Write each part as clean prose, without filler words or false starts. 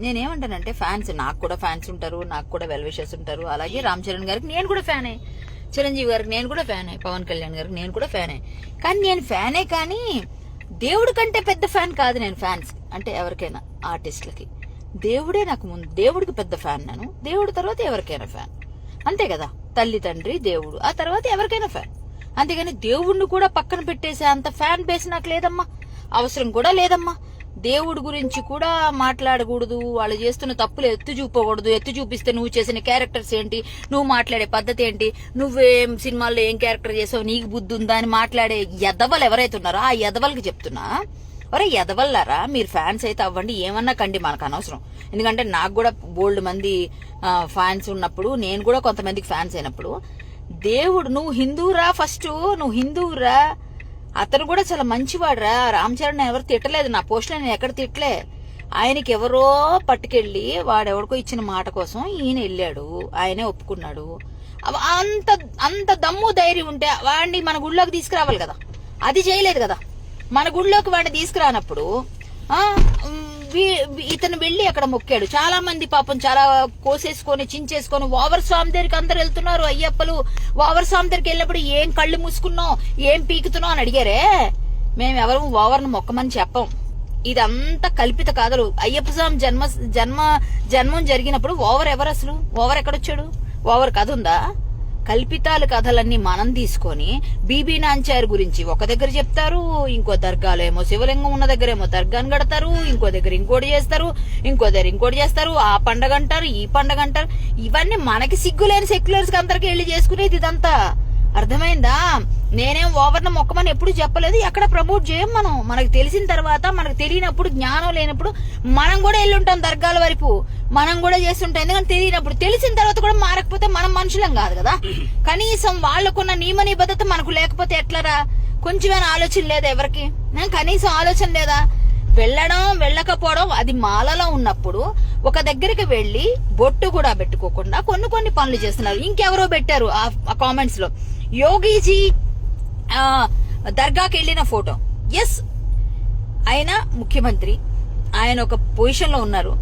నేనేమంటానంటే ఫ్యాన్స్, నాకు కూడా ఫ్యాన్స్ ఉంటారు, నాకు కూడా వెల్ విషర్స్ ఉంటారు. అలాగే రామ్ చరణ్ గారికి నేను కూడా ఫ్యానే, చిరంజీవి గారికి నేను కూడా ఫ్యానే, పవన్ కళ్యాణ్ గారికి నేను కూడా ఫ్యానే. కానీ నేను ఫ్యానే, కానీ దేవుడి కంటే పెద్ద ఫ్యాన్ కాదు నేను. ఫ్యాన్స్ అంటే ఎవరికైనా ఆర్టిస్టులకి దేవుడే నాకు ముందు, దేవుడికి పెద్ద ఫ్యాన్ నేను. దేవుడి తర్వాత ఎవరికైనా ఫ్యాన్, అంతే కదా. తల్లి తండ్రి దేవుడు, ఆ తర్వాత ఎవరికైనా ఫ్యాన్. అంతేగాని దేవుడిని కూడా పక్కన పెట్టేసే అంత ఫ్యాన్ బేస్ నాకు లేదమ్మా, అవసరం కూడా లేదమ్మా. దేవుడి గురించి కూడా మాట్లాడకూడదు, వాళ్ళు చేస్తున్న తప్పులు ఎత్తి చూపకూడదు. ఎత్తి చూపిస్తే నువ్వు చేసిన క్యారెక్టర్స్ ఏంటి, నువ్వు మాట్లాడే పద్ధతి ఏంటి, నువ్వేం సినిమాల్లో ఏం క్యారెక్టర్ చేసావు, నీకు బుద్ధి ఉందా అని మాట్లాడే ఎదవలు ఎవరైతే ఉన్నారో ఆ ఎదవలకి చెప్తున్నా, ఒరే ఎదవల్లారా, మీరు ఫ్యాన్స్ అయితే అవ్వండి, ఏమన్నా కండి, మనకు అనవసరం. ఎందుకంటే నాకు కూడా బోల్డ్ మంది ఫ్యాన్స్ ఉన్నప్పుడు, నేను కూడా కొంతమందికి ఫ్యాన్స్ అయినప్పుడు, దేవుడు నువ్వు హిందూరా, ఫస్ట్ నువ్వు హిందూరా, అతను కూడా చాలా మంచివాడురా. రామ్ చరణ్ ఎవరు తిట్టలేదు, నా పోస్టులో నేను ఎక్కడ తిట్టలే. ఆయనకి ఎవరో పట్టుకెళ్ళి వాడెవరికో ఇచ్చిన మాట కోసం ఈయన వెళ్ళాడు, ఆయనే ఒప్పుకున్నాడు. అంత అంత దమ్ము ధైర్యం ఉంటే వాడిని మన గుళ్ళోకి తీసుకురావాలి కదా, అది చేయలేదు కదా. మన గుళ్ళోకి వాడిని తీసుకురానప్పుడు ఇతను వెళ్లి అక్కడ మొక్కాడు. చాలా మంది పాపం చాలా కోసేసుకొని చించేసుకొని ఓవర్ స్వామి దగ్గరికి అందరు వెళ్తున్నారు. అయ్యప్పలు ఓవర్ స్వామి దగ్గరికి వెళ్ళినప్పుడు ఏం కళ్ళు మూసుకున్నావు, ఏం పీకుతున్నావు అని అడిగారే. మేమెవరు ఓవర్ను మొక్కమని చెప్పం, ఇదంతా కల్పిత కథలు. అయ్యప్ప స్వామి జన్మం జరిగినప్పుడు ఓవర్ ఎవరు, అసలు ఓవర్ ఎక్కడొచ్చాడు? ఓవర్ కథ ఉందా? కల్పితాలు కథలన్నీ మనం తీసుకొని బీబీ నాంచారు గురించి ఒక దగ్గర చెప్తారు, ఇంకో దర్గాలో ఏమో శివలింగం ఉన్న దగ్గర ఏమో దర్గాను కడతారు, ఇంకో దగ్గర ఇంకోటి చేస్తారు, ఇంకో దగ్గర ఇంకోటి చేస్తారు, ఆ పండగ అంటారు, ఈ పండగ అంటారు. ఇవన్నీ మనకి సిగ్గులేని సెక్యులర్స్ కి అందరికి వెళ్ళి చేసుకునేది ఇదంతా. అర్థమైందా? నేనేం ఓవర్న మొక్కమని ఎప్పుడు చెప్పలేదు, ఎక్కడ ప్రమోట్ చేయం మనం. మనకు తెలిసిన తర్వాత, మనకు తెలియనప్పుడు, జ్ఞానం లేనప్పుడు మనం కూడా వెళ్ళి ఉంటాం దర్గాల వరకు, మనం కూడా చేస్తుంటాం. ఎందుకంటే తెలియనప్పుడు, తెలిసిన తర్వాత కూడా మారకపోతే మనం మనుషులం కాదు కదా. కనీసం వాళ్ళకున్న నియమ నిబద్ధత మనకు లేకపోతే ఎట్లరా? కొంచెమైనా ఆలోచన లేదా ఎవరికి? కనీసం ఆలోచన లేదా? వెళ్ళడం వెళ్ళకపోవడం అది మాలలో ఉన్నప్పుడు ఒక దగ్గరికి వెళ్లి బొట్టు కూడా పెట్టుకోకుండా కొన్ని పనులు చేస్తున్నారు. ఇంకెవరో పెట్టారు ఆ కామెంట్స్ లో, యోగీజీ దర్గాకి వెళ్లిన ఫోటో. ఎస్, ఆయన ముఖ్యమంత్రి, ఆయన ఒక పొజిషన్ లో ఉన్నారు.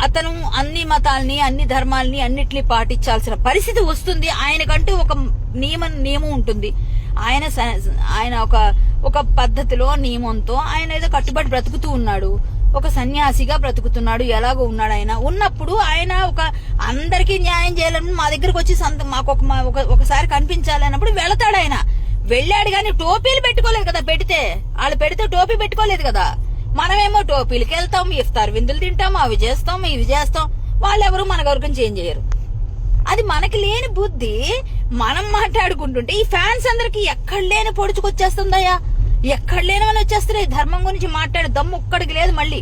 అతను అన్ని మతాల్ని, అన్ని ధర్మాల్ని, అన్నిటిని పాటించాల్సిన పరిస్థితి వస్తుంది. ఆయనకంటూ ఒక నియమం ఉంటుంది. ఆయన ఒక పద్ధతిలో, నియమంతో ఆయన ఏదో కట్టుబడి బ్రతుకుతూ ఉన్నాడు. ఒక సన్యాసిగా బ్రతుకుతున్నాడు, ఎలాగో ఉన్నాడు. ఆయన ఉన్నప్పుడు ఆయన అందరికీ న్యాయం చేయాలని మా దగ్గరకు వచ్చి మాకు ఒకసారి కనిపించాలి అన్నప్పుడు వెళతాడు. ఆయన వెళ్ళాడు, కానీ టోపీలు పెట్టుకోలేదు కదా. వాళ్ళు పెడితే టోపీ పెట్టుకోలేదు కదా. మనమేమో టోపీలకి వెళ్తాం, ఇఫ్తార్ విందులు తింటాం, అవి చేస్తాం, ఇవి చేస్తాం. వాళ్ళెవరు మన వరకు చేంజ్ చేయరు. అది మనకి లేని బుద్ధి మనం మాట్లాడుకుంటుంటే ఈ ఫ్యాన్స్ అందరికి ఎక్కడ లేని పొడుచుకొచ్చేస్తుందయ్యా, ఎక్కడ లేనివని వచ్చేస్తున్నాయి. ధర్మం గురించి మాట్లాడే దమ్ము ఒక్కడికి లేదు. మళ్ళీ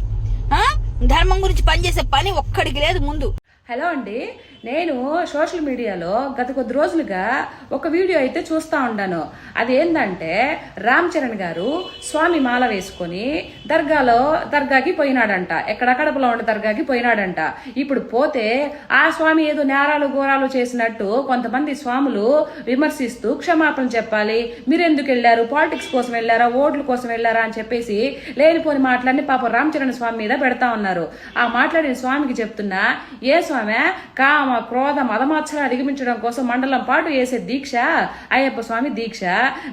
ధర్మం గురించి పనిచేసే పని ఒక్కడికి లేదు ముందు. హలో అండి, నేను సోషల్ మీడియాలో గత కొద్ది రోజులుగా ఒక వీడియో అయితే చూస్తా ఉన్నాను. ఏంటంటే రామ్ చరణ్ గారు స్వామి మాల వేసుకొని దర్గాకి పోయినాడంట. ఎక్కడ కడపలో ఉన్న దర్గాకి పోయినాడంట. ఇప్పుడు పోతే ఆ స్వామి ఏదో నేరాలు ఘోరాలు చేసినట్టు కొంతమంది స్వాములు విమర్శిస్తూ క్షమాపణ చెప్పాలి, మీరెందుకు వెళ్ళారు, పాలిటిక్స్ కోసం వెళ్ళారా, ఓట్ల కోసం వెళ్ళారా అని చెప్పేసి లేనిపోని మాట్లాడి పాపం రామ్ చరణ్ స్వామి మీద పెడతా ఉన్నారు. ఆ మాట్లాడిన స్వామికి చెప్తున్నా, ఏ స్వామి కామ క్రోధ మదమాత్సరాలు అధిగమించడం కోసం మండలం పాటు వేసే దీక్ష అయ్యప్ప స్వామి దీక్ష.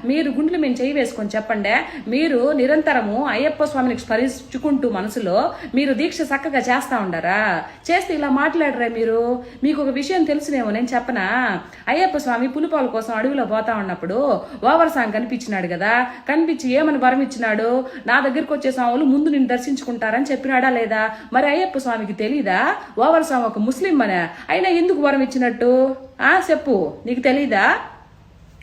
మీరు గుండెలు మేము చేయి వేసుకొని చెప్పండి, మీరు నిరంతరము అయ్యప్ప స్వామిని స్మరించుకుంటూ మనసులో మీరు దీక్ష చక్కగా చేస్తా ఉండరా? చేస్తే ఇలా మాట్లాడరా మీరు? మీకు ఒక విషయం తెలుసునేమో, నేను చెప్పనా? అయ్యప్ప స్వామి పులిపాల కోసం అడవిలో పోతా ఉన్నప్పుడు ఓవర్ సాంగ్ కనిపించినాడు కదా. కనిపించి ఏమని వరం ఇచ్చినాడు? నా దగ్గరకు వచ్చే స్వాములు ముందు నిన్ను దర్శించుకుంటారని చెప్పినాడా లేదా? మరి అయ్యప్ప స్వామికి తెలీదా ఓవర్ సాంగ్ ఒక ముస్లిం అనే? అయినా ఎందుకు వరం ఇచ్చినట్టు చెప్పు, నీకు తెలీదా?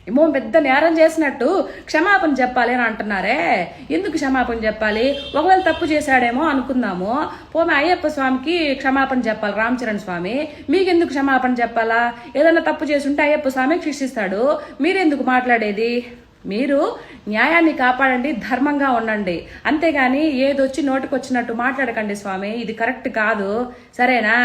ఏమో పెద్ద నేరం చేసినట్టు క్షమాపణ చెప్పాలి అని అంటున్నారే. ఎందుకు క్షమాపణ చెప్పాలి? ఒకవేళ తప్పు చేశాడేమో అనుకుందాము, పోమే అయ్యప్ప స్వామికి క్షమాపణ చెప్పాలి రామ్ చరణ్ స్వామి, మీకెందుకు క్షమాపణ చెప్పాలా? ఏదైనా తప్పు చేసి ఉంటే అయ్యప్ప స్వామి శిక్షిస్తాడు, మీరెందుకు మాట్లాడేది? మీరు న్యాయాన్ని కాపాడండి, ధర్మంగా ఉండండి, అంతేగాని ఏదొచ్చి నోటికొచ్చినట్టు మాట్లాడకండి స్వామి. ఇది కరెక్ట్ కాదు, సరేనా?